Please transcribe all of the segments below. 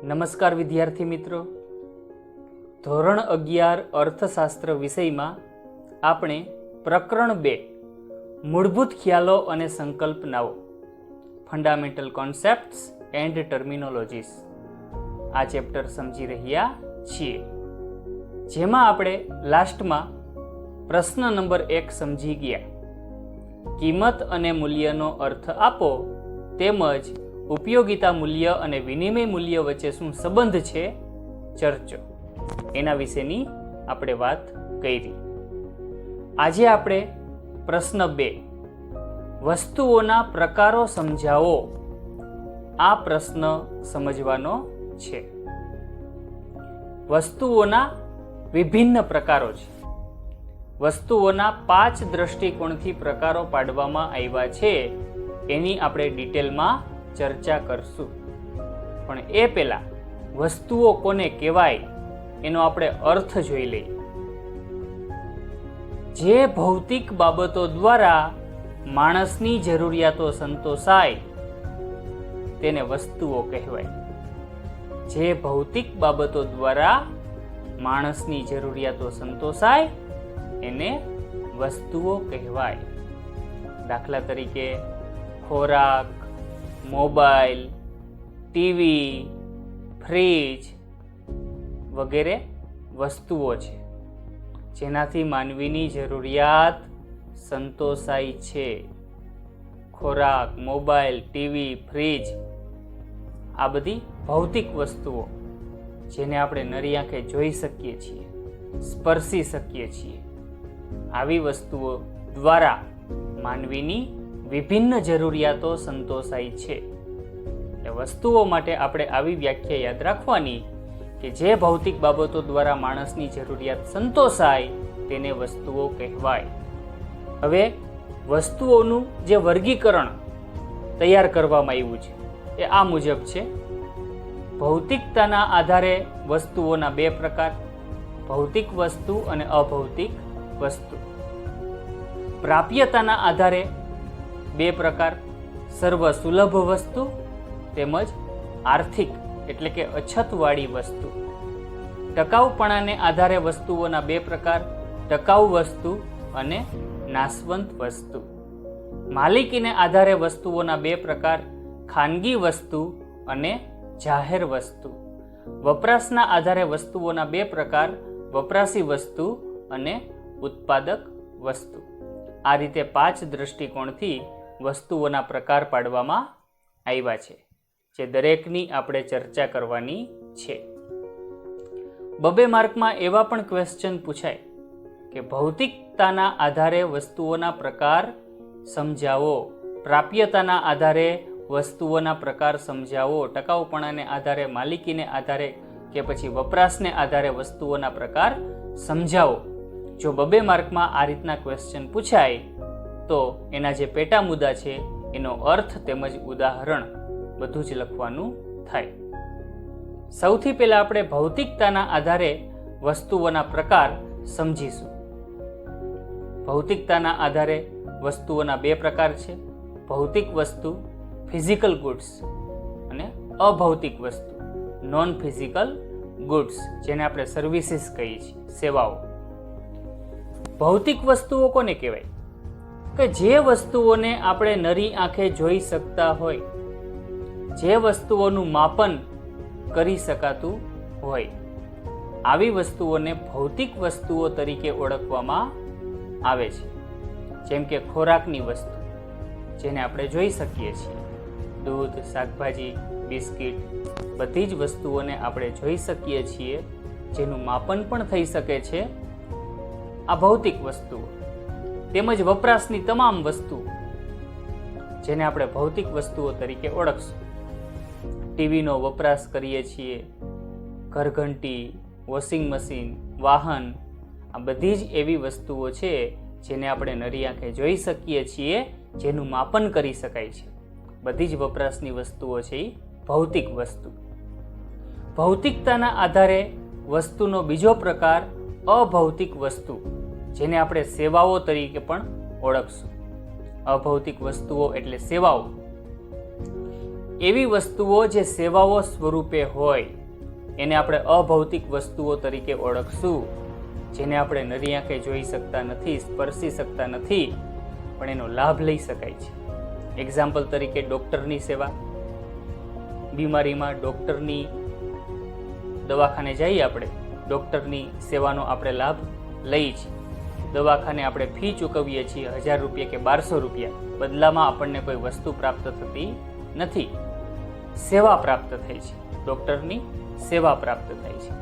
નમસ્કાર વિદ્યાર્થી મિત્રો, ધોરણ 11 અર્થશાસ્ત્ર વિષયમાં આપણે પ્રકરણ 2 મૂળભૂત ખ્યાલો અને સંકલ્પનાઓ ફંડામેન્ટલ કોન્સેપ્ટ્સ એન્ડ ટર્મિનોલોજીસ આ ચેપ્ટર સમજી રહ્યા છીએ, જેમાં આપણે લાસ્ટમાં પ્રશ્ન નંબર 1 સમજી ગયા. કિંમત અને મૂલ્યનો અર્થ આપો તેમજ ઉપયોગિતા મૂલ્ય અને વિનિમય મૂલ્ય વચ્ચે શું સંબંધ છે ચર્ચો, એના વિશેની આપણે વાત કરી. આજે આપણે પ્રશ્ન 2 વસ્તુઓના પ્રકારો સમજાવો આ પ્રશ્ન સમજવાનો છે. વસ્તુઓના વિભિન્ન પ્રકારો છે. વસ્તુઓના 5 દ્રષ્ટિકોણથી પ્રકારો પાડવામાં આવ્યા છે, એની આપણે ડિટેલમાં ચર્ચા કરશું. પણ એ પહેલા વસ્તુઓ કોને કહેવાય એનો આપણે અર્થ જોઈ લઈએ. જે ભૌતિક બાબતો દ્વારા માણસની જરૂરિયાતો સંતોષાય તેને વસ્તુઓ કહેવાય. જે ભૌતિક બાબતો દ્વારા માણસની જરૂરિયાતો સંતોષાય એને વસ્તુઓ કહેવાય. દાખલા તરીકે ખોરાક, મોબાઈલ, ટીવી, ફ્રીજ વગેરે વસ્તુઓ છે જેનાથી માનવીની જરૂરિયાત સંતોષાય છે. ખોરાક, મોબાઈલ, ટીવી, ફ્રીજ આ બધી ભૌતિક વસ્તુઓ જેને આપણે નરી આંખે જોઈ શકીએ છીએ, સ્પર્શી શકીએ છીએ. આવી વસ્તુઓ દ્વારા માનવીની વિભિન્ન જરૂરિયાતો સંતોષાય છે. એટલે વસ્તુઓ માટે આપણે આવી વ્યાખ્યા યાદ રાખવાની કે જે ભૌતિક બાબતો દ્વારા માણસની જરૂરિયાત સંતોષાય તેને વસ્તુઓ કહેવાય. હવે વસ્તુઓનું જે વર્ગીકરણ તૈયાર કરવામાં આવ્યું છે એ આ મુજબ છે. ભૌતિકતાના આધારે વસ્તુઓના 2 પ્રકાર, ભૌતિક વસ્તુ અને અભૌતિક વસ્તુ. પ્રાપ્યતાના આધારે 2 પ્રકાર, સર્વ સુલભ વસ્તુ તેમજ આર્થિક એટલે કે અછતવાળી વસ્તુ. ટકાઉપણાને આધારે વસ્તુઓના 2 પ્રકાર, ટકાઉ વસ્તુ અને નાશવંત વસ્તુ. માલિકીને આધારે વસ્તુઓના 2 પ્રકાર, ખાનગી વસ્તુ અને જાહેર વસ્તુ. વપરાશના આધારે વસ્તુઓના 2 પ્રકાર, વપરાશી વસ્તુ અને ઉત્પાદક વસ્તુ. આ રીતે 5 દ્રષ્ટિકોણથી વસ્તુઓના પ્રકાર પાડવામાં આવ્યા છે, જે દરેકની આપણે ચર્ચા કરવાની છે. 2 માર્કમાં એવા પણ ક્વેશ્ચન પૂછાય કે ભૌતિકતાના આધારે વસ્તુઓના પ્રકાર સમજાવો, પ્રાપ્યતાના આધારે વસ્તુઓના પ્રકાર સમજાવો, ટકાઉપણાને આધારે, માલિકીને આધારે કે પછી વપરાશને આધારે વસ્તુઓના પ્રકાર સમજાવો. જો 2 માર્કમાં આ રીતના ક્વેશ્ચન પૂછાય તો એના જે પેટા મુદ્દા છે એનો અર્થ તેમજ ઉદાહરણ બધું જ લખવાનું થાય. સૌથી પહેલા આપણે ભૌતિકતાના આધારે વસ્તુઓના પ્રકાર સમજીશું. ભૌતિકતાના આધારે વસ્તુઓના 2 પ્રકાર છે, ભૌતિક વસ્તુ ફિઝિકલ ગુડ્સ અને અભૌતિક વસ્તુ નોન ફિઝિકલ ગુડ્સ, જેને આપણે સર્વિસીસ કહીએ છીએ, સેવાઓ. ભૌતિક વસ્તુઓ કોને કહેવાય? કે જે વસ્તુઓને આપણે નરી આંખે જોઈ શકતા હોય, જે વસ્તુઓનું માપન કરી શકાતું હોય, આવી વસ્તુઓને ભૌતિક વસ્તુઓ તરીકે ઓળખવામાં આવે છે. જેમ કે ખોરાકની વસ્તુ જેને આપણે જોઈ શકીએ છીએ, દૂધ, શાકભાજી, બિસ્કિટ, બધી જ વસ્તુઓને આપણે જોઈ શકીએ છીએ, જેનું માપન પણ થઈ શકે છે. આ ભૌતિક વસ્તુઓ. તેમજ વપરાશની તમામ વસ્તુઓ જેને આપણે ભૌતિક વસ્તુઓ તરીકે ઓળખશું. ટીવીનો વપરાશ કરીએ છીએ, ઘરઘંટી, વોશિંગ મશીન, વાહન, આ બધી જ એવી વસ્તુઓ છે જેને આપણે નરી આંખે જોઈ શકીએ છીએ, જેનું માપન કરી શકાય છે. બધી જ વપરાશની વસ્તુઓ છે એ ભૌતિક વસ્તુ. ભૌતિકતાના આધારે વસ્તુનો બીજો પ્રકાર અભૌતિક વસ્તુ, જેને આપણે સેવાઓ તરીકે પણ ઓળખશું. અભૌતિક વસ્તુઓ એટલે સેવાઓ. એવી વસ્તુઓ જે સેવાઓ સ્વરૂપે હોય એને આપણે અભૌતિક વસ્તુઓ તરીકે ઓળખશું, જેને આપણે નરી આંખે જોઈ શકતા નથી, સ્પર્શી શકતા નથી, પણ એનો લાભ લઈ શકાય છે. એક્ઝામ્પલ તરીકે ડૉક્ટરની સેવા. બીમારીમાં ડૉક્ટરની દવાખાને જઈએ આપણે, ડૉક્ટરની સેવાનો આપણે લાભ લઈએ છીએ. દવાખાને આપણે ફી ચૂકવીએ છીએ 1000 રૂપિયા કે 1200 રૂપિયા, બદલામાં આપણને કોઈ વસ્તુ પ્રાપ્ત થતી નથી, સેવા પ્રાપ્ત થાય છે, ડૉક્ટરની સેવા પ્રાપ્ત થાય છે.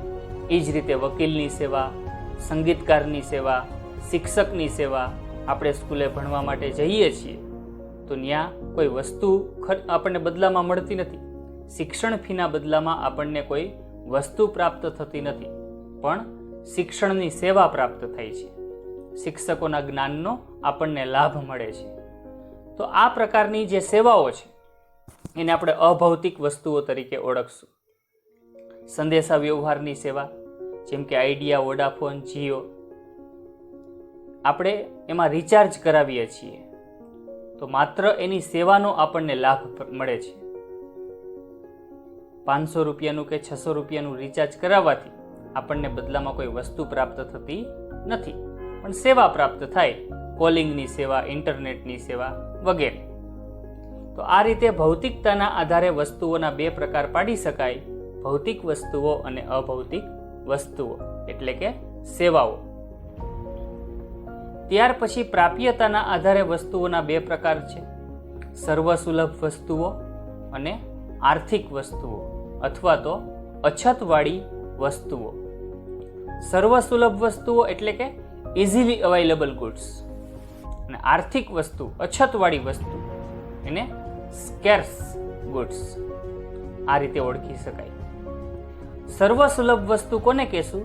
એ જ રીતે વકીલની સેવા, સંગીતકારની સેવા, શિક્ષકની સેવા. આપણે સ્કૂલે ભણવા માટે જઈએ છીએ તો ત્યાં કોઈ વસ્તુ આપણને બદલામાં મળતી નથી, શિક્ષણ ફીના બદલામાં આપણને કોઈ વસ્તુ પ્રાપ્ત થતી નથી, પણ શિક્ષણની સેવા પ્રાપ્ત થાય છે, શિક્ષકોના જ્ઞાનનો આપણને લાભ મળે છે. તો આ પ્રકારની જે સેવાઓ છે એને આપણે અભૌતિક વસ્તુઓ તરીકે ઓળખશું. સંદેશા વ્યવહારની સેવા, જેમ કે આઈડિયા, વોડાફોન, જીઓ, આપણે એમાં રિચાર્જ કરાવીએ છીએ તો માત્ર એની સેવાનો આપણને લાભ મળે છે. 500 રૂપિયાનું કે 600 રૂપિયાનું રિચાર્જ કરાવવાથી આપણને બદલામાં કોઈ વસ્તુ પ્રાપ્ત થતી નથી, પણ સેવા પ્રાપ્ત થાય, કોલિંગની સેવા, ઇન્ટરનેટની સેવા વગેરે. તો આ રીતે ભૌતિકતાના આધારે વસ્તુઓના 2 પ્રકાર પાડી શકાય, ભૌતિક વસ્તુઓ અને અભૌતિક વસ્તુઓ એટલે કે સેવાઓ. ત્યાર પછી પ્રાપ્યતાના આધારે વસ્તુઓના 2 પ્રકાર છે, સર્વસુલભ વસ્તુઓ અને આર્થિક વસ્તુઓ અથવા તો અછતવાળી વસ્તુઓ. સર્વસુલભ વસ્તુઓ એટલે કે ઇઝીલી અવેલેબલ ગુડ્સ, અને આર્થિક વસ્તુ, અછતવાળી વસ્તુ, એને સ્કેર્સ ગુડ્સ. આ રીતે ઓળખી શકાય. સર્વસુલભ વસ્તુ કોને કહેશું?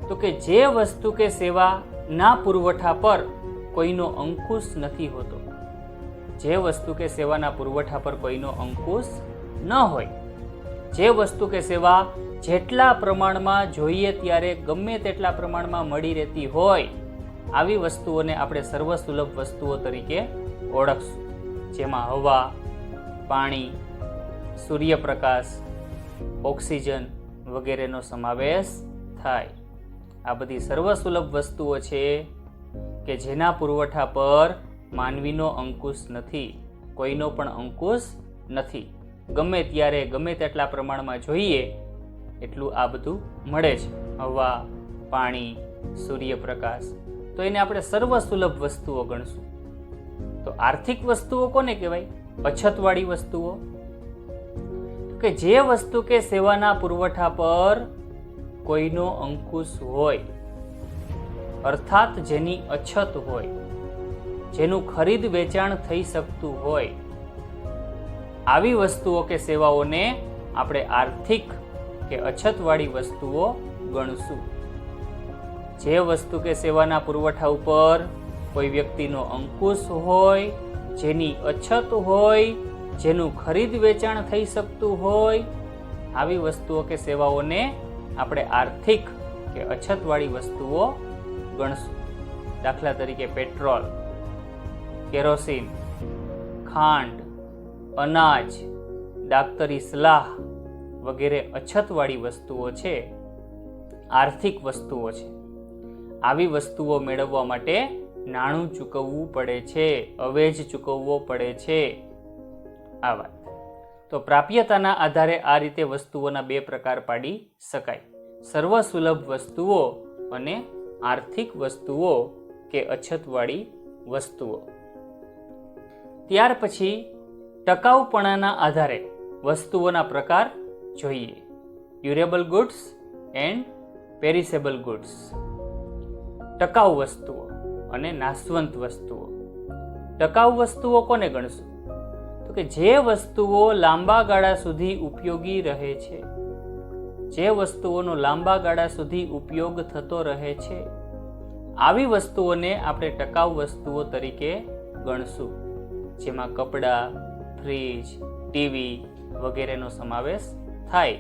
તો કે જે વસ્તુ કે સેવા ના પુરવઠા પર કોઈનો અંકુશ નથી હોતો. જે વસ્તુ કે સેવાના પુરવઠા પર કોઈનો અંકુશ ન હોય, જે વસ્તુ કે સેવા જેટલા પ્રમાણમાં જોઈએ ત્યારે ગમે તેટલા પ્રમાણમાં મળી રહેતી હોય, આવી વસ્તુઓને આપણે સર્વસુલભ વસ્તુઓ તરીકે ઓળખશું. જેમાં હવા, પાણી, સૂર્યપ્રકાશ, ઓક્સિજન વગેરેનો સમાવેશ થાય. આ બધી સર્વસુલભ વસ્તુઓ છે કે જેના પુરવઠા પર માનવીનો અંકુશ નથી, કોઈનો પણ અંકુશ નથી. ગમે ત્યારે ગમે તેટલા પ્રમાણમાં જોઈએ એટલું આ બધું મળે છે, હવા, પાણી, સૂર્યપ્રકાશ. તો એને આપણે સર્વસુલભ વસ્તુઓ ગણશું. તો આર્થિક વસ્તુઓ કોને કહેવાય? અછતવાળી વસ્તુઓ. કે જે વસ્તુ કે સેવાના પુરવઠા પર કોઈનો અંકુશ હોય, અર્થાત જેની અછત હોય, જેનું ખરીદ વેચાણ થઈ શકતું હોય, આવી વસ્તુઓ કે સેવાઓને આપણે આર્થિક કે અછતવાળી વસ્તુઓ ગણશું. જે વસ્તુ કે સેવાના પુરવઠા ઉપર કોઈ વ્યક્તિનો અંકુશ હોય, જેની અછત હોય, જેનું ખરીદ વેચાણ થઈ શકતું હોય, આવી વસ્તુઓ કે સેવાઓને આપણે આર્થિક કે અછતવાળી વસ્તુઓ ગણશું. દાખલા તરીકે પેટ્રોલ, કેરોસીન, ખાંડ, અનાજ, ડાક્ટરી સલાહ વગેરે અછતવાળી વસ્તુઓ છે, આર્થિક વસ્તુઓ છે. આવી વસ્તુઓ મેળવવા માટે નાણું ચૂકવવું પડે છે, અવેજ ચૂકવવો પડે છે. આ વાત. તો પ્રાપ્યતાના આધારે આ રીતે વસ્તુઓના 2 પ્રકાર પાડી શકાય, સર્વસુલભ વસ્તુઓ અને આર્થિક વસ્તુઓ કે અછતવાળી વસ્તુઓ. ત્યાર પછી ટકાઉપણાના આધારે વસ્તુઓના પ્રકાર જોઈએ, ડ્યુરેબલ ગુડ્સ એન્ડ પેરિસેબલ ગુડ્સ. ટકાઉ વસ્તુઓ અને નાશવંત વસ્તુઓ. ટકાઉ વસ્તુઓ કોને ગણશું? તો કે જે વસ્તુઓ લાંબા ગાળા સુધી ઉપયોગી રહે છે, જે વસ્તુઓનો લાંબા ગાળા સુધી ઉપયોગ થતો રહે છે, આવી વસ્તુઓને આપણે ટકાઉ વસ્તુઓ તરીકે ગણશું. જેમાં કપડાં, ફ્રીજ, ટીવી વગેરેનો સમાવેશ થાય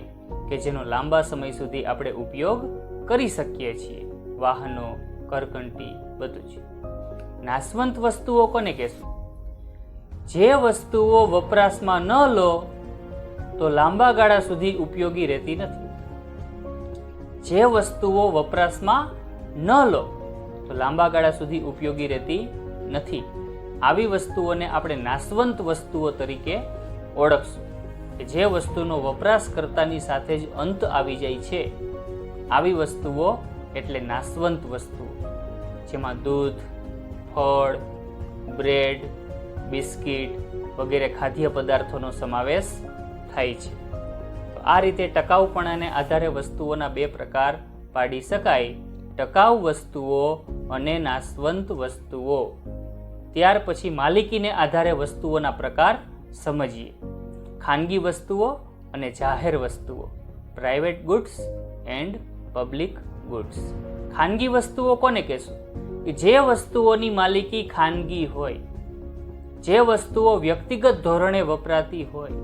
કે જેનો લાંબા સમય સુધી આપણે ઉપયોગ કરી શકીએ છીએ, વાહનો, ઘરઘંટી બધું જ. નાશવંત વસ્તુઓ કોને કહેશું? જે વસ્તુઓ વપરાશમાં ન લો તો લાંબા ગાળા સુધી ઉપયોગી રહેતી નથી. જે વસ્તુઓ વપરાશમાં ન લો તો લાંબા ગાળા સુધી ઉપયોગી રહેતી નથી. આવી વસ્તુઓને આપણે નાશવંત વસ્તુઓ તરીકે ઓળખશું. કે જે વસ્તુનો વપરાશ કરતાની સાથે જ અંત આવી જાય છે, આવી વસ્તુઓ એટલે નાશવંત વસ્તુઓ, જેમાં દૂધ, ફળ, બ્રેડ, બિસ્કિટ વગેરે ખાદ્ય પદાર્થોનો સમાવેશ થાય છે. તો આ રીતે ટકાઉપણાને આધારે વસ્તુઓના બે પ્રકાર પાડી શકાય: ટકાઉ વસ્તુઓ અને નાશવંત વસ્તુઓ. ત્યાર પછી માલિકીને આધારે વસ્તુઓના પ્રકાર સમજીએ. ખાનગી વસ્તુઓ અને જાહેર વસ્તુઓ, private goods and public goods. ખાનગી વસ્તુઓ કોને કહેશું? કે જે વસ્તુઓની માલિકી ખાનગી હોય, જે વસ્તુઓ વ્યક્તિગત ધોરણે વપરાતી હોય,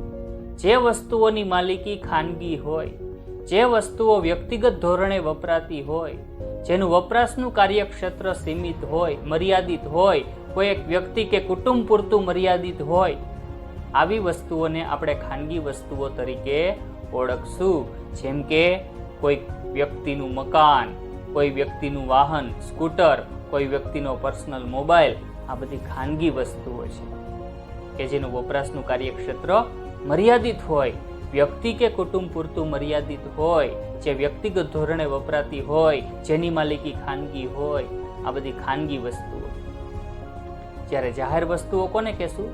જે વસ્તુઓની માલિકી ખાનગી હોય, જે વસ્તુઓ વ્યક્તિગત ધોરણે વપરાતી હોય, જેનું વપરાશનું કાર્યક્ષેત્ર સીમિત હોય, મર્યાદિત હોય, કોઈ એક વ્યક્તિ કે કુટુંબ પૂરતું મર્યાદિત હોય, આવી વસ્તુઓને આપણે ખાનગી વસ્તુઓ તરીકે ઓળખશું. જેમ કે કોઈ વ્યક્તિનું મકાન, કોઈ વ્યક્તિનું વાહન, સ્કૂટર, કોઈ વ્યક્તિનો પર્સનલ મોબાઈલ, આ બધી ખાનગી વસ્તુઓ છે કે જેનું વપરાશનું કાર્યક્ષેત્ર મર્યાદિત હોય, વ્યક્તિ કે કુટુંબ પૂરતું મર્યાદિત હોય, જે વ્યક્તિગત ધોરણે વપરાતી હોય, જેની માલિકી ખાનગી હોય, આ બધી ખાનગી વસ્તુઓ. જ્યારે જાહેર વસ્તુઓ કોને કહેશું?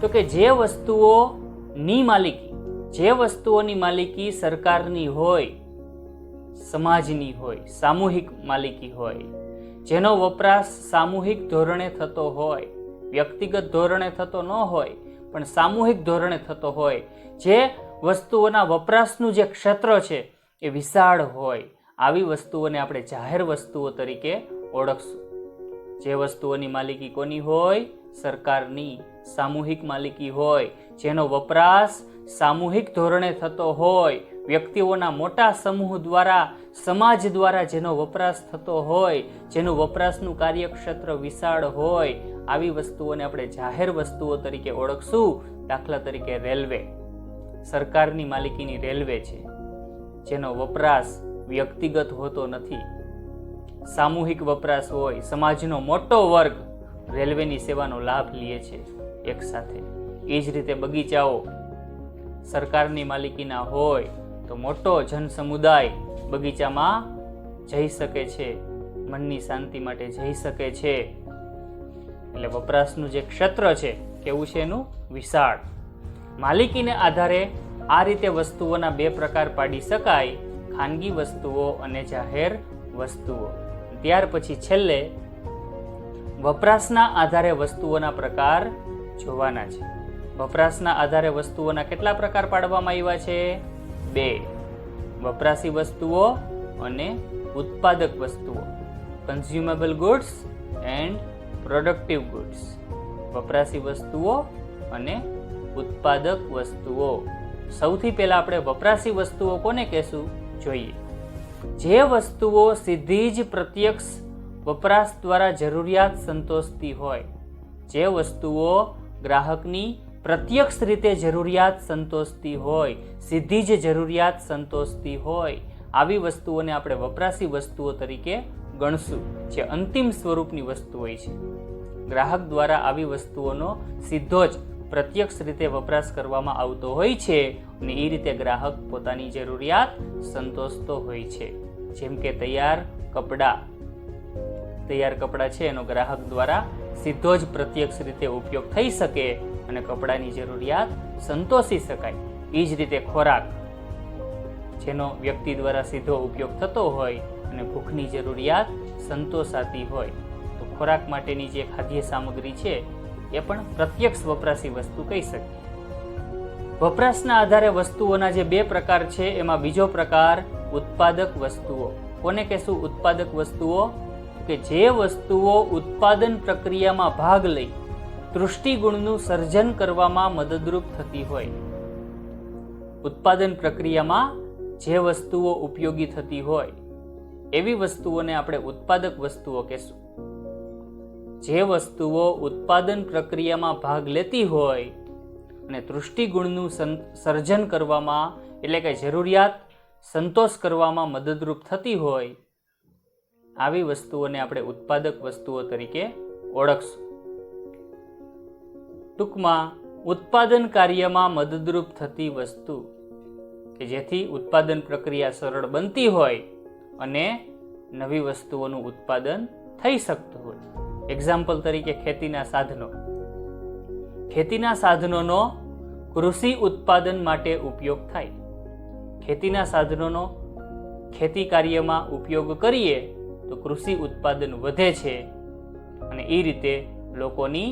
તો કે જે વસ્તુઓની માલિકી, જે વસ્તુઓની માલિકી સરકારની હોય, સમાજની હોય, સામૂહિક માલિકી હોય, જેનો વપરાશ સામૂહિક ધોરણે થતો હોય, વ્યક્તિગત ધોરણે થતો ન હોય પણ સામૂહિક ધોરણે થતો હોય, જે વસ્તુઓના વપરાશનું જે ક્ષેત્ર છે એ વિશાળ હોય, આવી વસ્તુઓને આપણે જાહેર વસ્તુઓ તરીકે ઓળખશું. જે વસ્તુઓની માલિકી કોની હોય? સરકારની, સામૂહિક માલિકી હોય, જેનો વપરાશ સામૂહિક ધોરણે થતો હોય, વ્યક્તિઓના મોટા સમૂહ દ્વારા, સમાજ દ્વારા જેનો વપરાશ થતો હોય, જેનું વપરાશનું કાર્યક્ષેત્ર વિશાળ હોય, આવી વસ્તુઓને આપણે જાહેર વસ્તુઓ તરીકે ઓળખશું. દાખલા તરીકે રેલવે, સરકારની માલિકીની રેલવે છે, જેનો વપરાશ વ્યક્તિગત હોતો નથી, સામૂહિક વપરાશ હોય, સમાજનો મોટો વર્ગ રેલવેની સેવાનો લાભ લે છે એક સાથે. એ જ રીતે બગીચાઓ સરકારની માલિકીના હોય તો મોટો જન સમુદાય બગીચામાં જઈ શકે છે, મનની શાંતિ માટે જઈ શકે છે. એટલે વપરાશનું જે ક્ષેત્ર છે કેવું છે? એનું વિશાળ. માલિકીને આધારે આ રીતે વસ્તુઓના બે પ્રકાર પાડી શકાય: ખાનગી વસ્તુઓ અને જાહેર વસ્તુઓ. ત્યાર પછી છેલ્લે વપરાશના આધારે વસ્તુઓના પ્રકાર જોવાના છે. વપરાશના આધારે વસ્તુઓના કેટલા પ્રકાર પાડવામાં આવ્યા છે? બે: વપરાશી વસ્તુઓ અને ઉત્પાદક વસ્તુઓ, consumable goods and productive goods. વપરાશી વસ્તુઓ અને ઉત્પાદક વસ્તુઓ. સૌથી પહેલા આપણે વપરાશી વસ્તુઓ કોને કહેશું જોઈએ. જે વસ્તુઓ સીધી જ પ્રત્યક્ષ વપરાશ દ્વારા જરૂરિયાત સંતોષતી હોય, જે વસ્તુઓ ગ્રાહકની પ્રત્યક્ષ રીતે જરૂરિયાત સંતોષતી હોય, સીધી જ જરૂરિયાત સંતોષતી હોય, આવી વસ્તુઓને આપણે વપરાશી વસ્તુઓ તરીકે ગણશું, જે અંતિમ સ્વરૂપની વસ્તુ હોય છે. ગ્રાહક દ્વારા આવી વસ્તુઓનો સીધો જ પ્રત્યક્ષ રીતે વપરાશ કરવામાં આવતો હોય છે અને એ રીતે ગ્રાહક પોતાની જરૂરિયાત સંતોષતો હોય છે. જેમ કે તૈયાર કપડાં છે, એનો ગ્રાહક દ્વારા સીધો જ પ્રત્યક્ષ રીતે ઉપયોગ થઈ શકે અને કપડાની જરૂરિયાત સંતોષી શકાય. એ જ રીતે ખોરાક, જેનો વ્યક્તિ દ્વારા સીધો ઉપયોગ થતો હોય અને ભૂખની જરૂરિયાત સંતોષાતી હોય, તો ખોરાક માટેની જે ખાદ્ય સામગ્રી છે એ પણ પ્રત્યક્ષ વપરાશી વસ્તુ કહી શકીએ. વપરાશના આધારે વસ્તુઓના જે બે પ્રકાર છે, એમાં બીજો પ્રકાર ઉત્પાદક વસ્તુઓ. કોને કહેશું ઉત્પાદક વસ્તુઓ? કે જે વસ્તુઓ ઉત્પાદન પ્રક્રિયામાં ભાગ લઈ તૃષ્ટિગુણનું સર્જન કરવામાં મદદરૂપ થતી હોય. ઉત્પાદન પ્રક્રિયામાં જે વસ્તુઓ ઉપયોગી થતી હોય એવી વસ્તુઓને આપણે ઉત્પાદક વસ્તુઓ કહેશું. જે વસ્તુઓ ઉત્પાદન પ્રક્રિયામાં ભાગ લેતી હોય અને તૃષ્ટિગુણનું સર્જન કરવામાં એટલે કે જરૂરિયાત સંતોષ કરવામાં મદદરૂપ થતી હોય આવી વસ્તુઓને આપણે ઉત્પાદક વસ્તુઓ તરીકે ઓળખશું. ટૂંકમાં ઉત્પાદન કાર્યમાં મદદરૂપ થતી વસ્તુ કે જેથી ઉત્પાદન પ્રક્રિયા સરળ બનતી હોય અને નવી વસ્તુઓનું ઉત્પાદન થઈ શકતું હોય. એક્ઝામ્પલ તરીકે ખેતીના સાધનો. ખેતીના સાધનોનો કૃષિ ઉત્પાદન માટે ઉપયોગ થાય. ખેતીના સાધનોનો ખેતી કાર્યમાં ઉપયોગ કરીએ તો કૃષિ ઉત્પાદન વધે છે અને એ રીતે લોકોની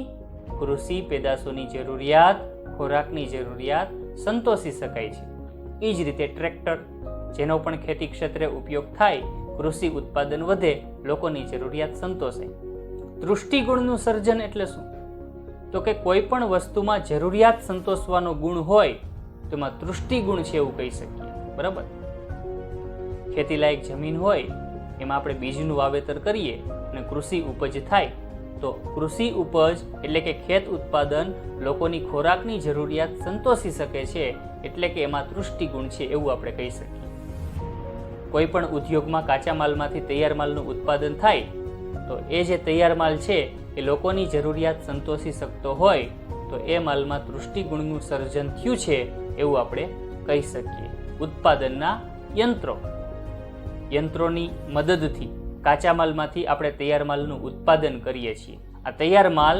કૃષિ પેદાશોની જરૂરિયાત, ખોરાકની જરૂરિયાત સંતોષી શકાય છે. એ જ રીતે ટ્રેક્ટર, જેનો પણ ખેતી ક્ષેત્રે ઉપયોગ થાય, કૃષિ ઉત્પાદન વધે, લોકોની જરૂરિયાત સંતોષાય. તૃષ્ટિગુણનું સર્જન એટલે શું? તો કે કોઈ પણ વસ્તુમાં જરૂરિયાત સંતોષવાનો ગુણ હોય તો એમાં તૃષ્ટિગુણ છે એવું કહી શકીએ. બરાબર? ખેતીલાયક જમીન હોય એમાં આપણે બીજનું વાવેતર કરીએ અને કૃષિ ઉપજ થાય તો કૃષિ ઉપજ એટલે કે ખેત ઉત્પાદન લોકોની ખોરાકની જરૂરિયાત સંતોષી શકે છે એટલે કે એમાં તૃષ્ટિગુણ છે એવું આપણે કહી શકીએ. કોઈ પણ ઉદ્યોગમાં કાચા માલમાંથી તૈયાર માલનું ઉત્પાદન થાય તો એ જે તૈયાર માલ છે એ લોકોની જરૂરિયાત સંતોષી શકતો હોય તો એ માલમાં તૃષ્ટિગુણનું સર્જન થયું છે એવું આપણે કહી શકીએ. ઉત્પાદનના યંત્રોની મદદથી કાચા માલમાંથી આપણે તૈયાર માલનું ઉત્પાદન કરીએ છીએ. આ તૈયાર માલ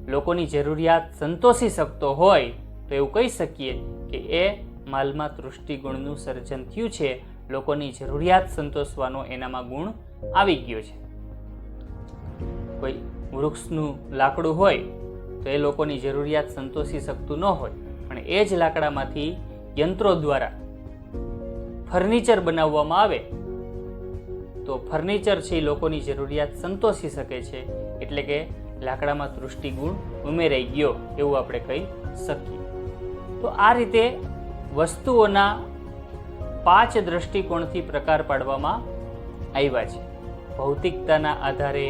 લોકોની જરૂરિયાત સંતોષી શકતો હોય તો એવું કહી શકીએ કે એ માલમાં તૃષ્ટિગુણનું સર્જન થયું છે, લોકોની જરૂરિયાત સંતોષવાનો એનામાં ગુણ આવી ગયો છે. કોઈ વૃક્ષનું લાકડું હોય તો એ લોકોની જરૂરિયાત સંતોષી શકતું ન હોય, પણ એ જ લાકડામાંથી યંત્રો દ્વારા ફર્નિચર બનાવવામાં આવે તો ફર્નિચર છે એ લોકોની જરૂરિયાત સંતોષી શકે છે એટલે કે લાકડામાં તૃષ્ટિગુણ ઉમેરાઈ ગયો એવું આપણે કહી શકીએ. તો આ રીતે વસ્તુઓના 5 દ્રષ્ટિકોણથી પ્રકાર પાડવામાં આવ્યા છે. ભૌતિકતાના આધારે,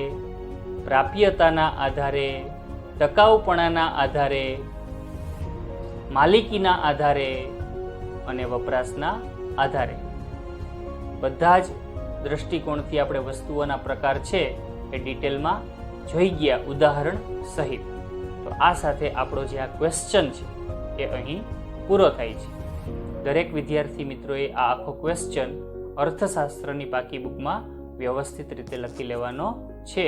પ્રાપ્યતાના આધારે, ટકાઉપણાના આધારે, માલિકીના આધારે અને વપરાશના આધારે. બધા જ દ્રષ્ટિકોણથી આપણે વસ્તુઓના પ્રકાર છે એ ડિટેલમાં જોઈ ગયા ઉદાહરણ સહિત. તો આ સાથે આપણો જે આ ક્વેશ્ચન છે એ અહીં પૂરો થાય છે. દરેક વિદ્યાર્થી મિત્રોએ આ આખો ક્વેશ્ચન અર્થશાસ્ત્રની પાકી બુકમાં વ્યવસ્થિત રીતે લખી લેવાનો છે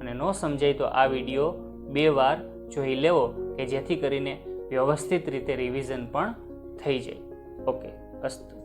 અને ન સમજાય તો આ વિડીયો 2 વાર જોઈ લેવો કે જેથી કરીને વ્યવસ્થિત રીતે રિવિઝન પણ થઈ જાય. ઓકે, અસ્તુ.